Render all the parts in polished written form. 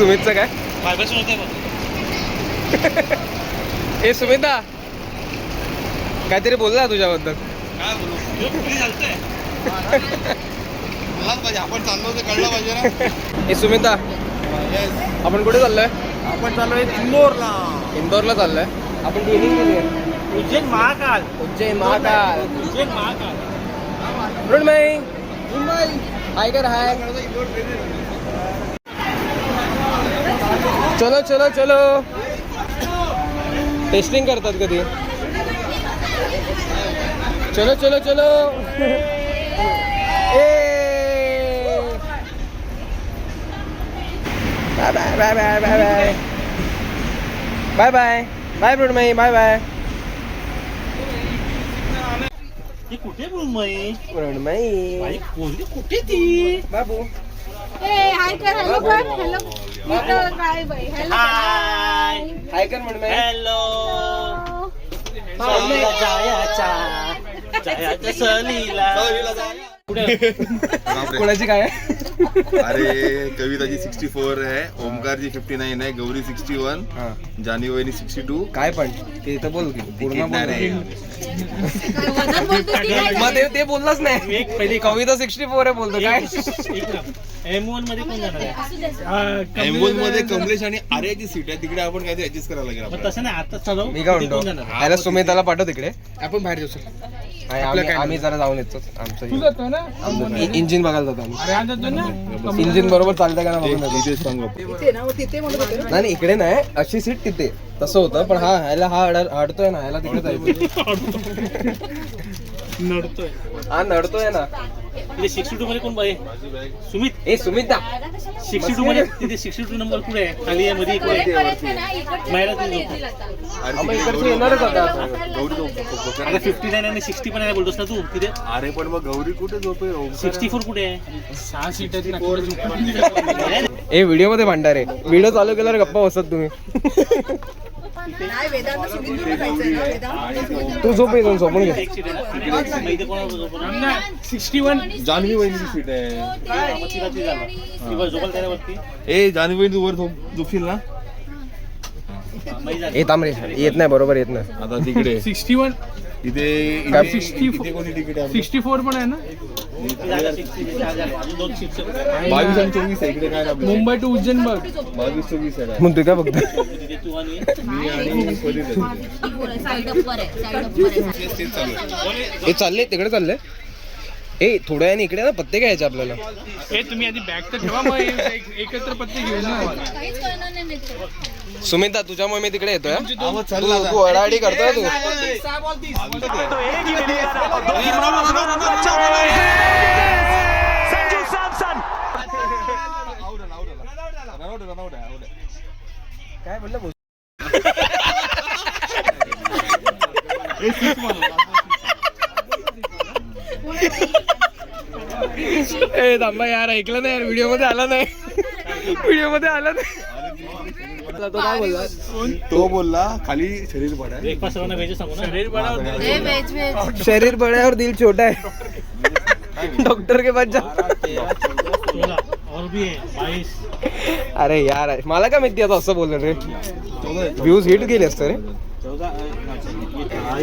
सुमितचं काय ए सुमिता काहीतरी बोलला तुझ्याबद्दल. काय बोलू आपण चाललो होतं कळलं पाहिजे ना. ए सुमिता आपण कुठे चाललोय? आपण चाललोय इंदोरला. इंदोरला चाललोय आपण. गेमिंग केली आहे. Ujjain Mahakal. Ujjain Mahakal. Ujjain Mahakal. Good morning. Hi कर हाय. चलो चलो चलो. टेस्टिंग करतात कधी. चलो चलो चलो. Bye bye bye bye bye bye bye bye bye Mrunmayi bye bye. कुठे मृण्मयी? मृण्मयी कुठे ती? बाबू हाय कर. हॅलो कर. हॅलो काय बाई. हॅलो हाय कर मृण्मयी. हॅलो. जायच्या सहलीला. कोणाची काय आहे? अरे कविताची 64 आहे, ओमकारची 59 आहे, गौरी 61, जान्हवी वहिनी 62. काय पण ते तर बोल की पूर्ण बोल. मग ते बोललाच नाही. पहिली कविता 64 आहे बोलतो काय. M1 मध्ये कोण जाणार आहे? M1 मध्ये कमलेश आणि आर्याची सीट आहे, तिकडे आपण काहीतरी ऍडजस्ट करायला लागेल. मग तसं नाही आता चालू. मी काय म्हणतो याला सुमिताला पाठव तिकडे. आपण बाहेर जाऊ. आम्ही जरा जाऊन येतो. आमचं इंजिन बघायला जातो आम्ही. इंजिन बरोबर चालतंय का ना बघून येतो. इथेच सांगू आपण. नाही इकडे नाही अशी सीट तिथे तसं होतं. पण हा ह्याला हा अडतोय ना, ह्याला तिकडे जायचं. नडतोय. हा नडतोय ना. तिथे 62 मध्ये कोण बाई? सुमित. ए सुमिता 62 मध्ये तिथे 62 नंबर कुठे आहे? खाली आहे मध्ये कुठे आहे? आपण इकडचे येणारच आता. गौरी आता 59 आणि 60 पण आहे बोलतोस ना तू तिथे. अरे पण मग गौरी कुठे झोपेल? 64 कुठे आहे? 6 सीट आहेत. ए व्हिडिओ मध्ये भांडार आहे. व्हिडिओ चालू केल्यावर गप्पा बसत तुम्ही. तू झोप येऊन झोपून घे. 61 जान्हवी वहिनीची सीट आहे. ए जान्हवी वहिनी तू वर झोपशील ना ए थांब रे. येत नाही बरोबर येत नाही. आता तिकडे 61 इथे काय? इथे कोणी तिकीट आहे? 64 पण आहे ना. 22 आणि 24 आहे इकडे. काय आपलं मुंबई टू उज्जैन बघ. 22-24 आहे. मग तू काय बघतो? मी आणि पलीत आहे. हे चालले तिकडे चालले. ए थोड्या वेळाने इकडे ना पत्ते घ्यायचे आपल्याला. हे तुम्ही आधी बॅग तर ठेवा, मग एकत्र पत्ते घेऊन या. सुमिता तुझ्यामुळे मी तिकडे येतोय. आवाज चालला तू अडाअडी करतोय तू. काय म्हणलं ए थांबा यार, ऐकलं नाही यार. व्हिडिओ मध्ये आला नाही. व्हिडिओ मध्ये आला नाही. तो काय बोलला? तो बोलला खाली शरीर बडा है. ब्रेकफास्ट सर्वांना व्हेज सांगू ना. शरीर बड़ा है और दिल छोटा है. डॉक्टर के पास जा. 16 और भी है 22. अरे यार मला काय माहिती आता असं बोललं रे. व्ह्यूज हिट गेले असतं रे.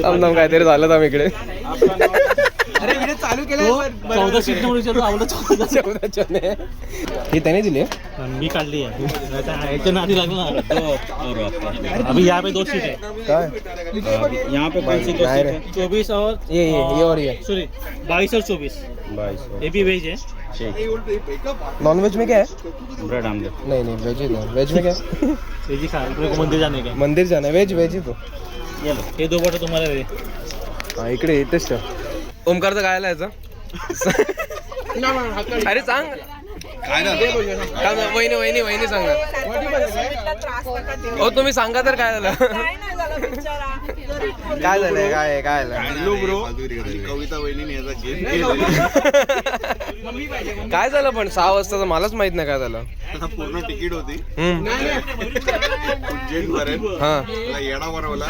थांब काहीतरी झालं थांब इकडे. अरे व्हिडिओ चालू केला. 14 सीट म्हणून विचारतो. आवडलं 14. ही त्याने दिली. मी काढली आहे. याच्या नादी लागला. अभी यहाँ पे 2 सीट है. काय यहाँ पे 5 सीट है. 24 और ये और ये सॉरी 22 और 24. ये भी वेज है. नॉन वेज में क्या है? Bread omelette. नहीं वेज ही नहीं. वेज में क्या है? वेज ही खा. अपने को मंदिर जाने का. मंदिर जाना है. वेज ही तो. ये लो ये 2 बटर तुम्हाला दे. हा इकडे येतेच. ओमकारचं काय आला याचा? अरे सांग काय ना वहिनी सांगा. हो तुम्ही सांगा तर काय झालं. काय झालंय काय झालं ब्रो कविता वहिनी याचा गेम काय झालं पण 6 वाजता मलाच माहित नाही काय झालं. पूर्ण तिकीट होती उज्जैन पर्यंत. हा येडा बनवला.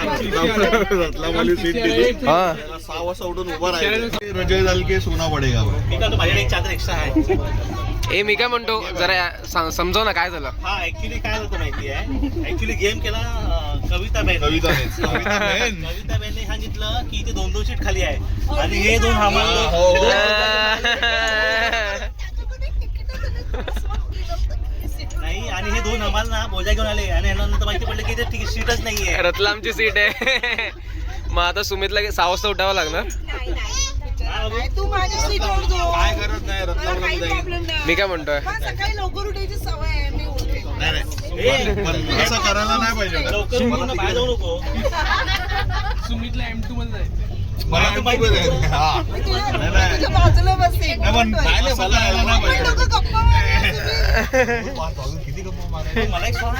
रतलामवाली सीट दिली. हा 6 वाजता उठून उभा राहिला. रजय झाली की सोना पडेगा. मी का तो माझ्याकडे एक चादर एक्स्ट्रा आहे. ए मी काय म्हणतो जरा समजव ना काय झालं. हा ऍक्च्युली काय होतं माहिती आहे, ऍक्च्युली गेम केला कविताबेन. कविताबेनने सांगितलं की इथे 2-2 सीट खाली आहे आणि हे दोन नाही आणि हे दोन आम्हाला ना बोजा घेऊन आले आणि नंतर माहिती पडलं की इथे सीटच नाहीये. रतलामची सीट आहे. मग आता सुमितला 6 वाजता उठावं लागणार. तू माझ्या सीटवर जो काय करत नाही रत्नागिरी काही जाईल. प्रॉब्लेम नाही. मी काय म्हणतोय मला सकाळी लवकर उठायची सवय आहे, मी उठते. पण असं करायला नाही पाहिजे. लवकर उठून बाहेर जाऊ नको. सुमितला M2 मध्ये जायचं. मला तर माहिती आहे. हा. मी तुझ्या बाजूला बसेन. पण नाही नाही, मला यायला नाही आपण पाहिजे. दोघं गप्पा मारूया तुम्ही. किती गप्पा मारायचे? मला एक सांग,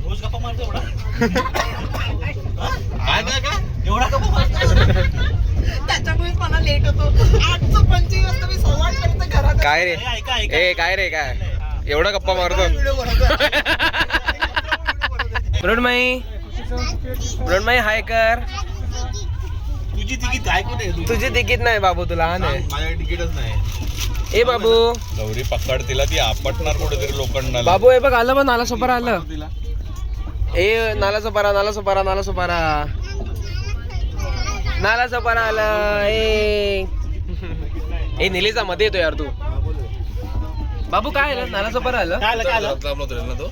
रोज गप्पा मारतो एवढा? एवढा गप्पा मारतो? त्याच्यामुळेच मला लेट होतो. 8:25 वाजता मी 8:15 पर्यंत घरात काय रे ऐका ऐका ए काय रे काय एवढा गप्पा मारतो. मृण्मयी हाय कर. तुझी तिकीट ऐकू दे. तुझी तिकीट नाही बाबू, तू लहान आहे. माझ्या तिकीटच नाही. ए बाबू गौरी पकड तिला, ती आपटणार कुठेतरी लोखंडाला. बाबू हे बघ आलं बघ, नाला सोपारा आलं. ए नाला सोपारा नाला सोपारा नाला सोपारा नाला सोपारा आलं. ए निलेचा मध्ये येतो यार तू. बाबू काय आलं, नाला सोपारा आलं. काय आलं, काय आलं? रतलामला उतरेल ना तो.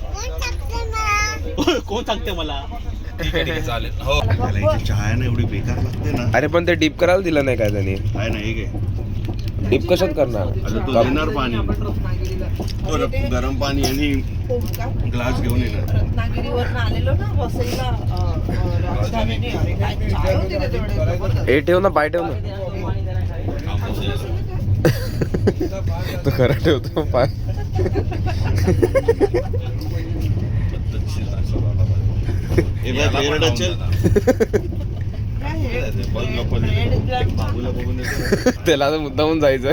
कोण सांगते मला? ठीक आहे ठीक आहे चालेल. हो चहा ना एवढी बेकार लागते ना. अरे पण ते डीप करायला दिलं नाही काय त्यांनी. काय नाही काय डीप कशात करणार. तो देणार पाणी, तो गरम पाणी आणि ग्लास घेऊन येणार. रत्नागिरीवरून आलेलो ना वसईला राजधानीने. अरे काय चाय होती रे तेवढे. हे ठेव ना, पाय ठेव ना. तो खरं ठेवतो पाय. त्याला आता मुद्दामून जायचं.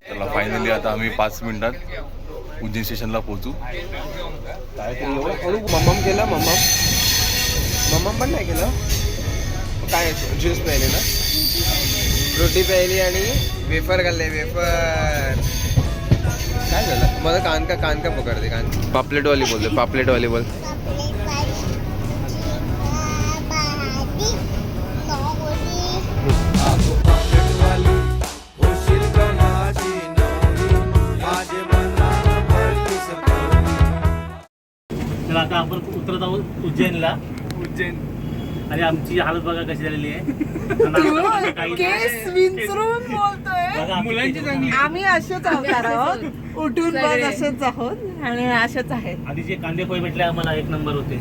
चला फायनली आता आम्ही 5 मिनिटात उज्जैन स्टेशनला पोहोचू. काहीतरी एवढं हळू मम्मम केलं. मम्मम पण नाही केलं. काय ज्यूस प्यायले ना, रोटी प्यायली आणि वेफर खाल्ले. वेफर काय झालं मला कान का पकडते. कान पापलेटवाली बोलते, पापलेटवाली बोल. तर आता आपण उतरत आहोत उज्जैनला. उज्जैन आणि आमची हालत बघा कशी झालेली आहे. केस विंचरून बोलतोय. बघा, मुलांची चांगली. आम्ही असेच आहोत, उठून बघ असेच आहोत आणि असेच आहेत. आधी जे कांदे पोहे भेटले आम्हाला 1 नंबर होते.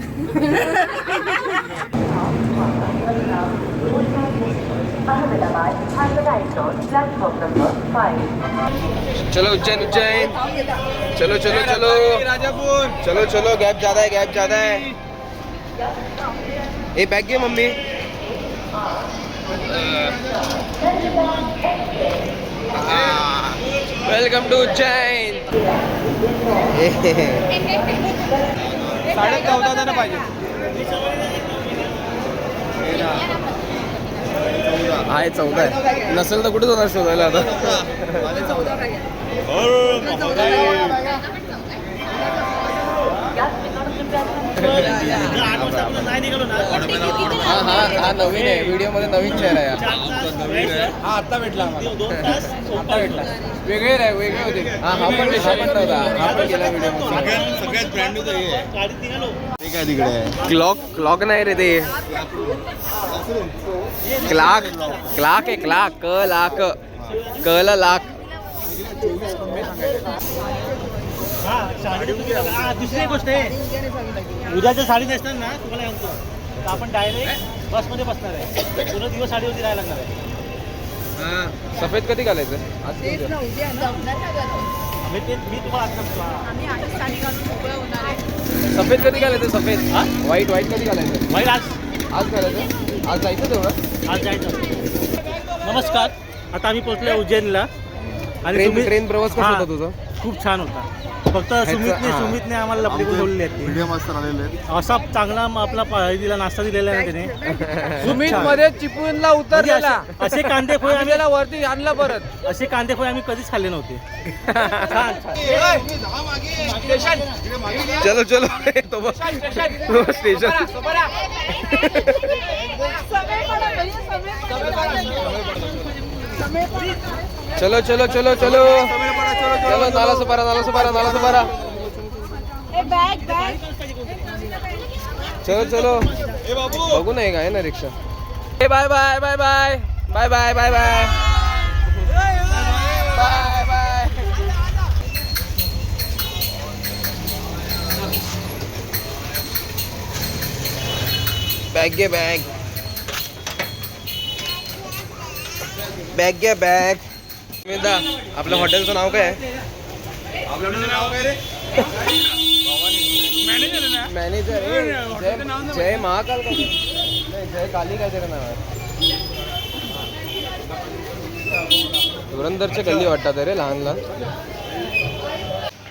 चलो उज्जैन उज्जैन. चलो चलो चलो राजापूर. चलो चलो. गैप ज्यादा है, गैप ज्यादा है. ए बैग घे मम्मी. Welcome to Ujjain. 14.5 पाहिजे. आहे 14 आहे. नसेल तर कुठे जाणार शोधायला आता. नाही निघालो ना. हा नवीन आहे, व्हिडिओ मध्ये नवीन चेहरा आहे. 4 तास हा आता भेटला आम्हाला. 2 तास आता भेटला. वेगळे रे, वेगळे होते. हा पण नव्हता. हा पण गेला व्हिडिओ मध्ये. सगळ्यात ब्रँड न्यू आहे. गाडीत निघालो. ते काय तिकडे क्लॉक नाही रे ते. क्लाक आहे. क्लाक क ला लाख. हा साडी तुम्ही बघा. हा, दुसरी एक गोष्ट आहे, उद्याच्या साडी नेसणार ना तुम्हाला सांगतो, तर आपण डायरेक्ट बसमध्ये बसणार आहे. पूर्ण दिवस साडीवरती राहायला लागणार आहे. सफेद कधी घालायचं आज तेच उद्या? ना, उद्या ना. मी तुम्हाला आज सांगतो. आम्ही आजच साडी घालून मोकळं होणार आहे. सफेद कधी घालायचं. सफेद हा? व्हाईट कधी घालायचं. वाईट आज घालायचं. आज जायचं तेवढं. आज जायचं. नमस्कार, आता आम्ही पोहोचलो उज्जैनला. आणि ट्रेन प्रवास कसा हा. होता तुझा. खूप छान होता. फक्त सुमितने आम्हाला लपडी करून ठेवलेली आहेत मीडियम मास्टर आलेले आहेत. असा चांगला आपला दिला नाश्ता दिलेला आहे ना त्याने. सुमित मध्ये चिपळूणला उतरलेला. म्हणजे असे कांदे पोहे आम्ही त्याला वरती आणलं परत. असे कांदे पोहे आम्ही कधीच खाल्ले नव्हते. छान छान. चलो चलो तो बस स्टेशन. चलो चलो चलो चलो चलो नाला सुपारा चलो चलो बघू नाही काय ना रिक्षा. Bye bye bye bye bye bye bye bye bye bye. Bag घे बॅग बॅग घे बॅग. मिदा आपल्या हॉटेलचं नाव काय आहे? मॅनेजर जय महाकाल का नाही जय काली काय त्याचं नाव आहे. धुरंधरच्या गल्ली वाटतात रे लहान लहान.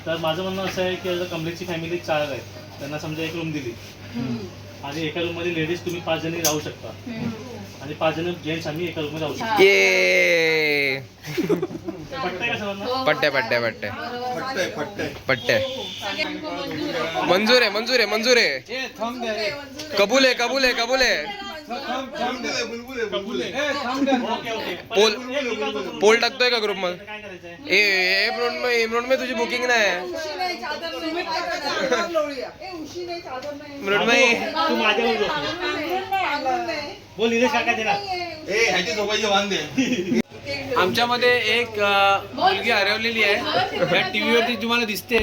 तर माझं म्हणणं असं आहे की कमलेशची फॅमिली 4 आहे. त्यांना समजा एक रूम दिली आणि एका रूम मध्ये लेडीज तुम्ही 5 जणी राहू शकता आणि 5 जण जेंट्स आम्ही एका रूम मध्ये राहू शकतो. ये पटतंय का सर्वांना? पट्ट्या पट्ट्या पट्ट्या मंजूर आहे कबूल आहे. पोल पोल टाकतोय का ग्रुप मध्ये? काय करायचंय? इमरोड में तुझी बुकिंग नाही इमरोड में. तू माझ्यावर बोल निलेश काका देणार. आमच्यामध्ये एक मुलगी हरवलेली आहे. या टीव्हीवरती तुम्हाला दिसते.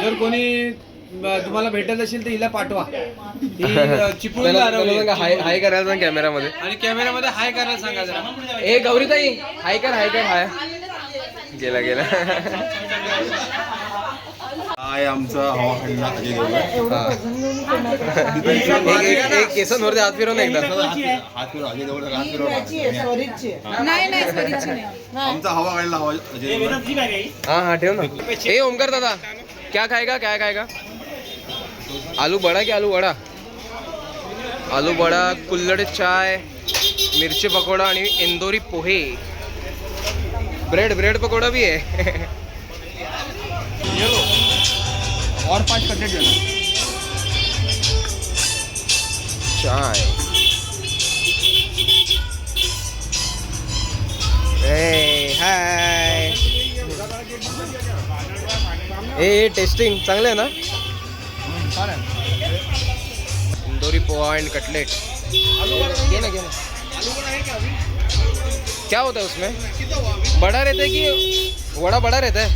जर कोणी तुम्हाला भेटत असेल तर हिला पाठवा. ही चिपळूणला हरवली. हाय करायला सांग कॅमेरामध्ये. आणि कॅमेरामध्ये हाय करायला सांगा जरा. ए गौरीताई हाय कर हाय. गेला काय आमचा हवा खंडा अजय देवगण. एक केसन वरती हात फिरवून एकदा. हात फिरव अजय देवगण हात फिरव. आमचा हवा काढला हवा अजय देवगण. हाँ ठेव ना. ए ओमकार दादा क्या खाएगा? आलू बड़ा की आलू वड़ा? आलू बड़ा, कुल्हड़ चाय, मिर्ची पकोड़ा आणि इंदोरी पोहे. ब्रेड पकोड़ा भी है. और 5 कटलेट देना. चाय. ए हाय. ए टेस्टिंग चांगलं आहे ना? इंदोरी पोहा एंड कटलेट. घे ना. क्या होता है उसमें? बड़ा रहता है कि वड़ा बड़ा रहता है?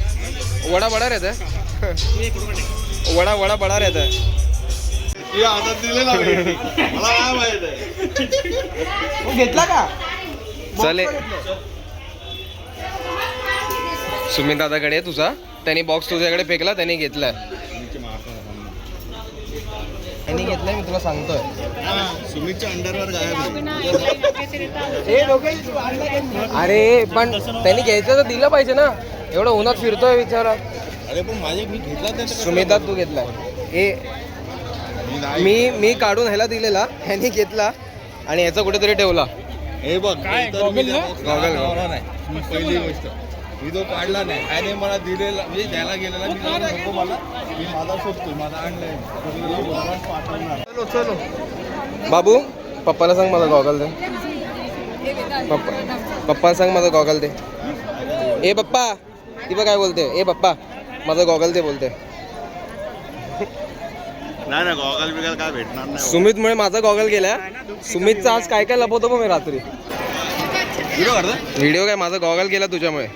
वड़ा बड़ा रहता है. वड़ा बड़ा रहता है. तुझ्या हातात दिलेला मला काय माहित आहे. घेतला का? चालेल. सुमित दादाकडे तुझा त्यांनी बॉक्स तुझ्याकडे फेकला, त्यांनी घेतलाय. त्यांनी घेतलाय मी तुला सांगतोय. सुमितच्या अंडरवर गायब. अरे पण त्यांनी घ्यायचं तर दिलं पाहिजे ना. एवढं उन्हात फिरतोय विचारा. अरे पण माझे मी घेतला सुमिता तू घेतलाय. मी काढून ह्याला दिलेला, ह्यानी घेतला आणि ह्याचा कुठेतरी ठेवला. हे बघ काय गॉगल नाही. पहिली गोष्ट मी तो काढला नाही. आणि मला दिलेला म्हणजे द्यायला गेलेला मी नको मला. मी माझा शोधतो माझा आणलाय. चलो बाबू पप्पाला सांग माझा गॉगल दे. पप्पा सांग माझा गॉगल दे. ए पप्पा ती बघ काय बोलते. ए पप्पा माझा गॉगल दे बोलते. नाही गॉगल बिगल काय भेटणार नाही. सुमितमुळे माझा गॉगल गेला. सुमितचा आज काय लपवतो मग मी रात्री व्हिडिओ काय माझा गॉगल गेला तुझ्यामुळे.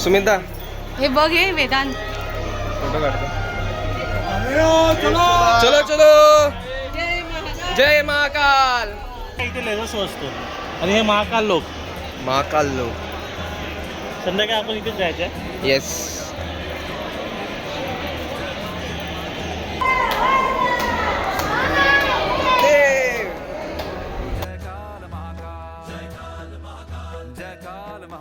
सुमिता हे बघ हे वेदांत. फोटो काढतो. चलो जय महाकाल. इथे लेझर शो असतो आणि हे महाकाल लोक संध्याकाळी आपण इथेच जायचं. येस. जय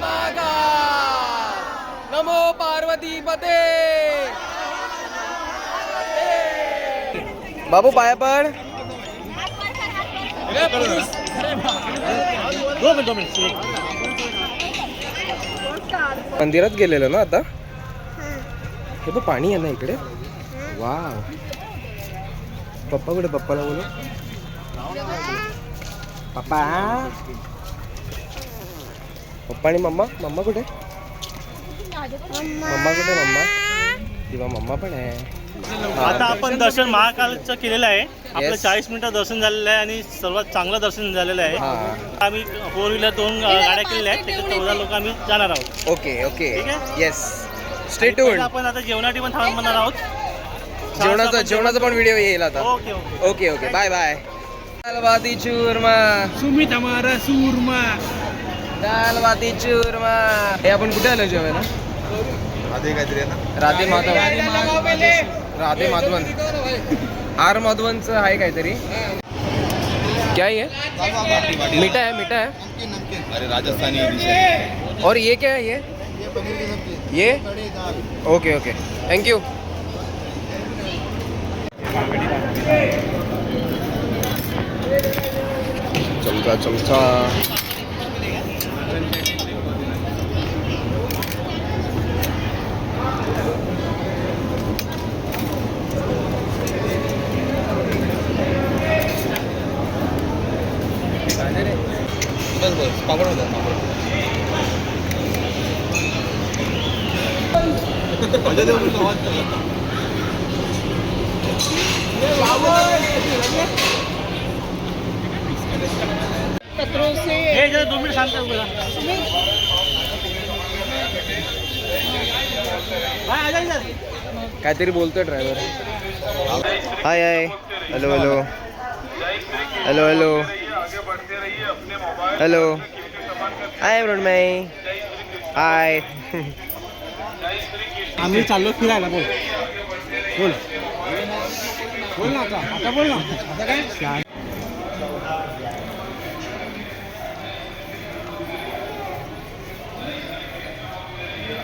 महाकाल, नमो पार्वती पते. बाबू पाया पड. 2 मिनिट मंदिरात गेलेलो ना आता. हे बघ पाणी आहे ना इकडे. वाव. पप्पा कुठे? पप्पाला बोलू. पप्पा. पप्पा आणि मम्मा. मम्मा कुठे? मम्मा कुठे? मम्मा किंवा मम्मा पण आहे. आता आपण दर्शन महाकालचं केलेलं आहे. आपलं 40 मिनिटं दर्शन झालेलं आहे आणि सर्वात चांगलं दर्शन झालेलं आहे. हा. आम्ही 4 व्हीलर 2 गाड्या केलेल्या आहेत. त्याच्यात 14 लोक आम्ही जाणार आहोत. Okay okay. ठीक आहे? येस. स्टे आणि ट्यून्ड. पहिलं आपण आता जेवणासाठी पण थांबणार आहोत. जेवणाचा पण व्हिडिओ येईल आता. Okay okay. Okay okay. Bye bye. Dal baati churma. Sumit हमारा सूरमा. दाल बाती चूरमा. हे आपण कुठे आलो जेवायला? आधी काहीतरी आहे ना. राधे माधवन. राधे माधवन. आर माधवनचं आहे काहीतरी. क्या है ये? मीठा है. मीठा है. अरे राजस्थानी डिश आहे. और ये क्या है? ये ओके ओके. थँक्यू. चमचा चमचा. बस बस पापड होता पापड. म्हणजे ते बोलतो, आवाज करा. पत्रों से हे जरा 2 मिनिट शांत बोला. बाय, आ जा इधर. काहीतरी बोलतोय driver. Hi hi. Hello hello. Hello hello. Hello. Hi Mrunmayi. Hi. आम्ही चाललो फिरायला. बोल बोल बोल ना. आता बोल ना. आता काय?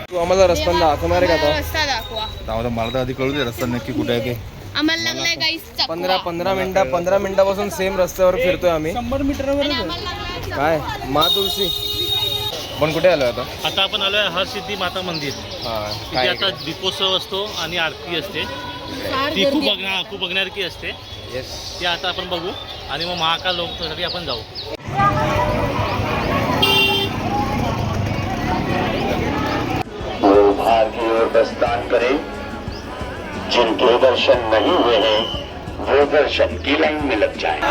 तू आम्हाला रस्ता दाखवणार आहे का आता? रस्ता दाखवा. आता मला तर आधी कळू दे रस्ता नक्की कुठे आहे ते. आम्हाला लागलाय गाईस 15 मिनिटापासून सेम रस्त्यावर फिरतोय आम्ही. 100 मीटरवर आम्हाला लागलाय काय मा तुळशी. पण कुठे आलोय आता? आता आपण आलोय हरसिद्धी माता मंदिर. हा तिथे काय? आता दीपोत्सव असतो आणि आरती असते. ती खूप बघण्यासारखी असते. येस. ती आता आपण बघू आणि मग महाकाल लोकसाठी आपण जाऊ. वो बाहर की ओर प्रस्थान करें. जिनके दर्शन नहीं हुए हैं वो दर्शन की लाइन में लग जाएं.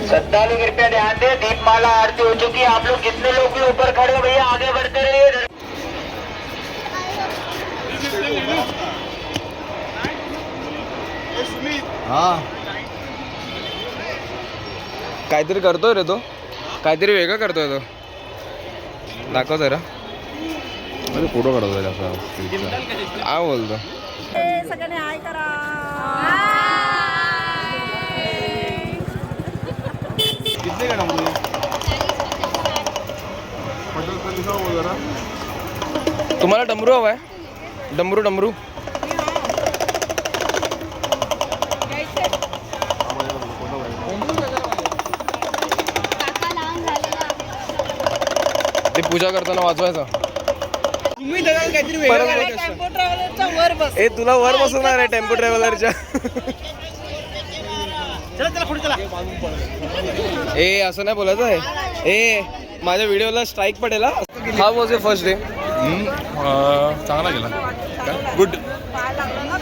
श्रद्धालु कृपया ध्यान दें. दीपमाला आरती हो चुकी है. आप लोग जितने लोग भी ऊपर खड़े हो भैया आगे बढ़ते रहिए. हा काहीतरी करतोय रे तो. काहीतरी वेगळं करतोय तो. दाखव जरा. फोटो काढतोय असा. काय बोलतो? सगळ्यांनी हाय करा. किती का नंबर तुम्हाला डमरू हवाय? डमरू डमरू. ते पूजा करताना वाजवायचं. तुम्ही त्याला काहीतरी वेगळं करायचं असतं. टेम्पो ट्रॅव्हलरच्या वर बस. ए तुला वर बसवणार आहे टेम्पो ट्रॅव्हलरच्या. चला चला पुढे चला. ए असं नाही बोलायचं आहे. ए माझ्या व्हिडिओला स्ट्राईक पडेल. हा वॉज युअर फर्स्ट डे? चांगला गेला, गुड.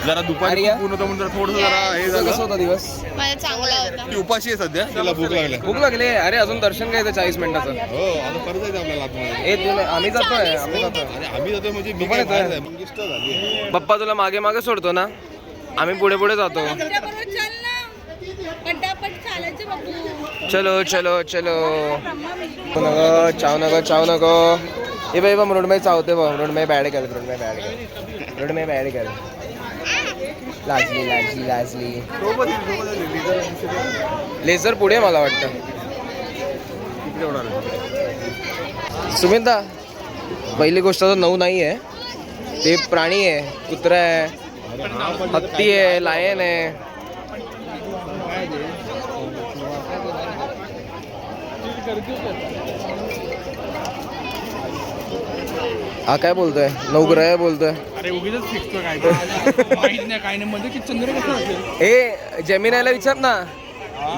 जरा दुपारी अरे या. पूर्ण होतं म्हणून जरा थोडंसं जरा हे कसं झालं. होता दिवस? माझा चांगला होता. ती उपाशी आहे सध्या, तिला भूक लागली. भूक लागली. अरे अजून दर्शन घ्यायचं 40 मिनिटाचं. हो आता परत जायचं आपल्याला आतमध्ये. ए तुला आम्ही जातोय आम्ही जातोय. अरे आम्ही जातोय म्हणजे मी पण काय येतोय? बाहेर जाय, मंगिष्ट झाली. पप्पा तुला मागे मागे सोडतो ना, आम्ही पुढे पुढे जातो. चलो चलो चलो. नको चाव नको चाव नको. ए बाई बा मृण्मय चावते बा. मृण्मय बॅड केलं. मृण्मय बॅड केलं. मृण्मय बॅड केलं. लाजली लाजली लाजली. लेझर पुढे मला वाटतं. सुमिता पहिली गोष्ट तर 9 नाही आहे. ते प्राणी आहे, कुत्रा आहे, हत्ती आहे, लायन आहे. हा काय बोलतोय? 9 ग्रह बोलतोय. अरे उगीच फिक्स काय माहित नाही काय नाही म्हणजे की चंद्र कसं असेल. ए जेमिनायला विचार ना.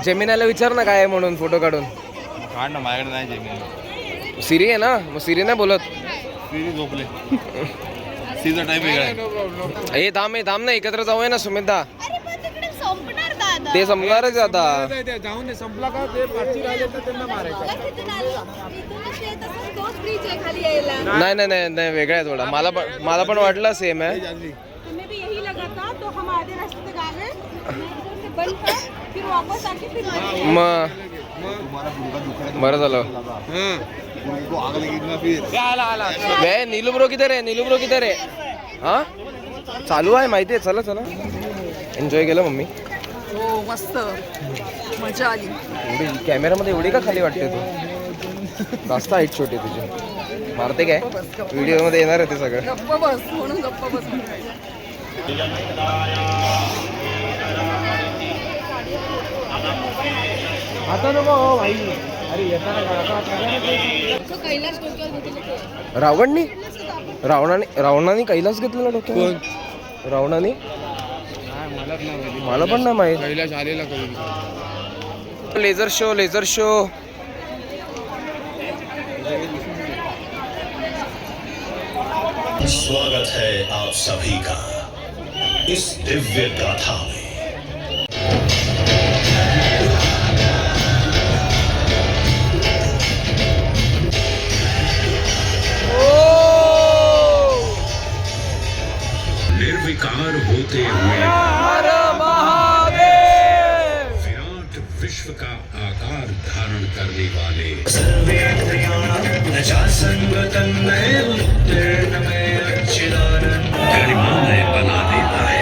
जेमिनायला विचार ना काय आहे म्हणून फोटो काढून. काढ ना, माझ्याकडे नाही जेमिनी. सिरी आहे ना, मग सिरी नाही बोलत. सिरी झोपले. सीचा टाइम वेगळा आहे. ए थांब ना, एकत्र जाऊया ना सुमिता. अरे पण तिकडे संपणार का आता? ते संपणारच आता. जाऊन दे, संपला का ते पाचशे राहिले तर त्यांना मारायचं. तोच ब्रिज आहे खाली यायला. नाही नाही नाही नाही वेगळा आहे थोडा. मला पण वाटलं सेम आहे. तुम्हें भी यही लगा था तो हम आधे रास्ते तक आ गए, इधर से बंद कर, फिर वापस आके फिर वहाँ मग बरं झालं. तो आग लगी ना फिर. वे नीलू ब्रो किधर आहे? नीलू ब्रो किधर आहे? हा चालू आहे माहिती आहे. चला चला. एन्जॉय केलं मम्मी. हो मस्त मजा आली. एवढी कॅमेरामध्ये एवढी का खाली वाटते तू? जास्त हाईट छोटी तुझी. मारते काय? व्हिडिओमध्ये येणार आहे ते सगळं. गप्प बस म्हणून गप्प बस. आता नको भाई. अरे येताना तो कैलाश डोक्यावर घेतलेलं. रावणाने कैलास घेतलेला डोक्यावर. रावणाने मला पण नाही माहित. कैलाश आलेला कधी. Laser show. स्वागत है आप सभी का इस दिव्य गाथा में। निर्विकार होते हुए विराट विश्व का आकार धारण करने वाले गरिमामय बना देता है।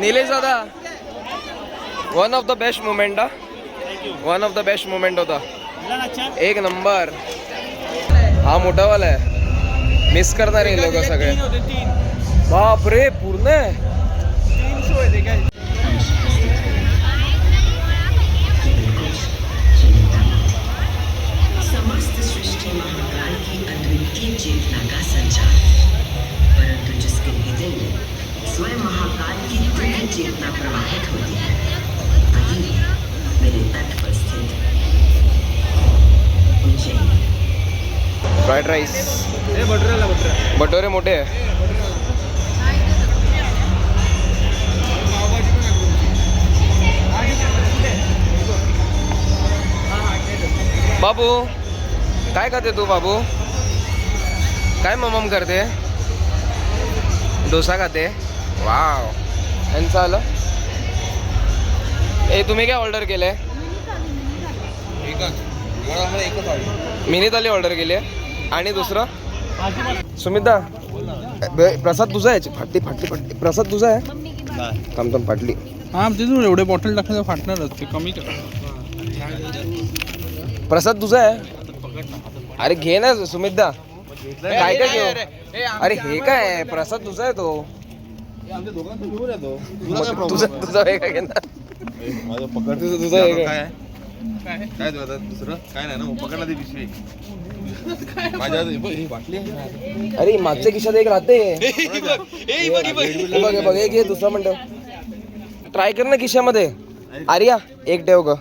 निलेश दादा one of the best moment. One of the best moment होता. एक नंबर. हा मोठावाला आहे. मिस करणार हे लोक सगळे. बापरे पूर्ण समस्त सृष्टि महाकाल की अद्वितीय चेतना का संचार, परंतु जिसके हृदय में स्वयं महाकाल की दिव्य चेतना प्रवाहित होती है, वही मेरे तट पर स्थित उज्जैन. Fried rice. बटोरे मोठे आहे. बाबू काय खाते तू? बाबू काय मम्मम करते? डोसा खाते. वाव. यांचं आलं. ए तुम्ही काय ऑर्डर केलंय? एकच मला एकच आवडलं. मिनी थाली ऑर्डर केली आहे. आणि दुसरं भाजी मस्त. सुमिता प्रसाद तुझा आहे फाटली फाटली फाटली प्रसाद तुझा आहे थांब फाटली हा तिथून एवढे बॉटल टाकलं फाटणारच ते कमी कर. प्रसाद तुझा आहे अरे घे ना सुमिता काय काय घेऊ अरे हे काय आहे? प्रसाद तुझा आहे तो आमच्या दोघांचं घेऊन येतो मग तुझा वेगळा घे ना माझं पकड तुझं हे काय? काय काय देऊ आता दुसरं काय नाही ना मग पकडला ती पिशवी माझ्या ही बाटली आहे. अरे मागच्या खिशात एक राहते हे बघ एक घे दुसरा म्हणतो ट्राय कर ना खिशामध्ये आर्या एक ठेव ग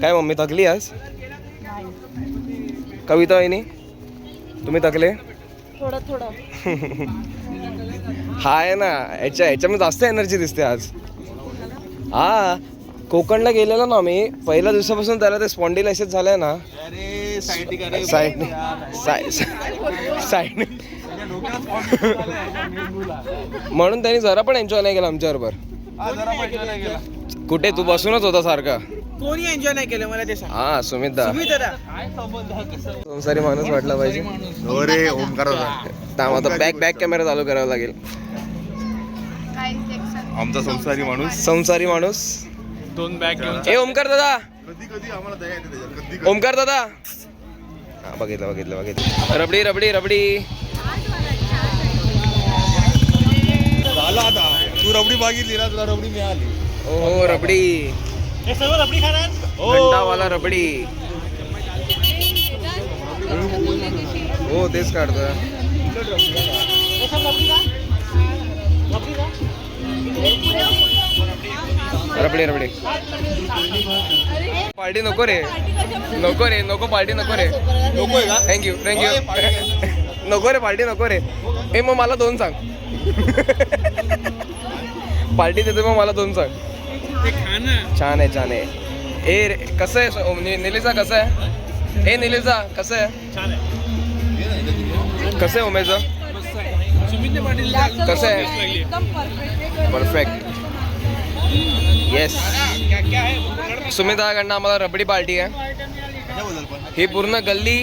काय मम्मी थकली आज कविता वहिनी तुम्ही थकले थोडं हा आहे ना ह्याच्यामध्ये जास्त एनर्जी दिसते आज हा कोकणला गेलेलो ना मी पहिल्या दिवसापासून त्याला ते स्पॉन्डिलायसिस झालंय ना अरे साईड साईड म्हणून त्यांनी जरा पण एन्जॉय नाही केला आमच्या बरोबर कुठे तू बसूनच होता सारखा कोणी एन्जॉय नाही केलं मला ते सांग. हा सुमित संसारी माणूस वाटला पाहिजे अरे ओमकार थांब आता बॅक कॅमेरा चालू करावा लागेल आमचा संसारी माणूस संसारी माणूस 2 बॅग घेऊन ए ओमकार दादा कधी कधी आम्हाला दया येते त्याच्यात कधी ओमकार दादा हा बघितलं रबडी झालं आता तू रबडी मागितली ना तुला रबडी मिळाली हो रबडी हे सर्व रबडी खाणार. घंटावाला रबडी हो तेच काढतो हे सब रबडी का? रबडी पार्टी नको रे पार्टी नको रे नकोय का थँक्यू नको रे पार्टी नको रे ए मग मला 2 सांग पार्टी देतो मग मला 2 सांग छान आहे ए कसं आहे निलेचा कसं आहे निलेचा कसं आहे छान आहे. कसं आहे उमेशचं कसं आहे एकदम परफेक्ट येस सुमिताकडनं आम्हाला रबडी पार्टी आहे ही पूर्ण गल्ली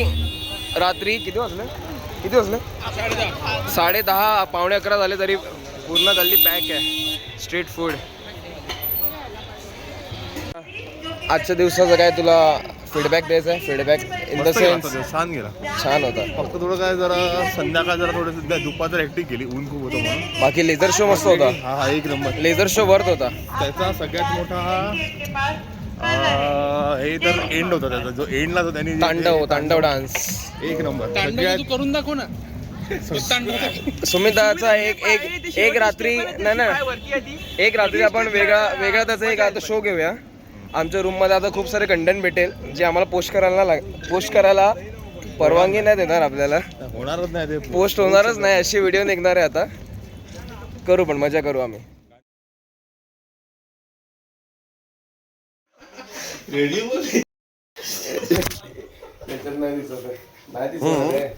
रात्री किती वाजले 10:30 पावणे 11 झाले तरी पूर्ण गल्ली पॅक आहे स्ट्रीट फूड आजच्या दिवसाचं काय तुला फीडबॅक द्यायचा आहे फीडबॅक इन द सेन्स छान गेला छान होता फक्त थोडं काय जरा संध्याकाळ जरा थोडं दुपारचं ऍक्टिंग केली ऊन खूप होतं म्हणून बाकी लेझर शो मस्त होता हा एक नंबर लेझर शो वर्थ होता त्याचा सगळ्यात मोठा हे तर एंड होता त्याचा जो एंडला तो त्यांनी तांडव डान्स एक नंबर तांडव सगळ्यात तू करून दाखव ना सुमिताचा एक रात्री एक रात्री आपण वेगळा त्याचा एक आता शो घेऊया आमच्या रूम मध्ये आता खूप सारे कंटेंट भेटेल जे आम्हाला पोस्ट करायला परवानगी नाही देणार आपल्याला होणारच नाही ते पोस्ट होणारच नाही अशी व्हिडिओ निघणार आहे आता करू पण मजा करू आम्ही रेडिओ नाही दिसत आहे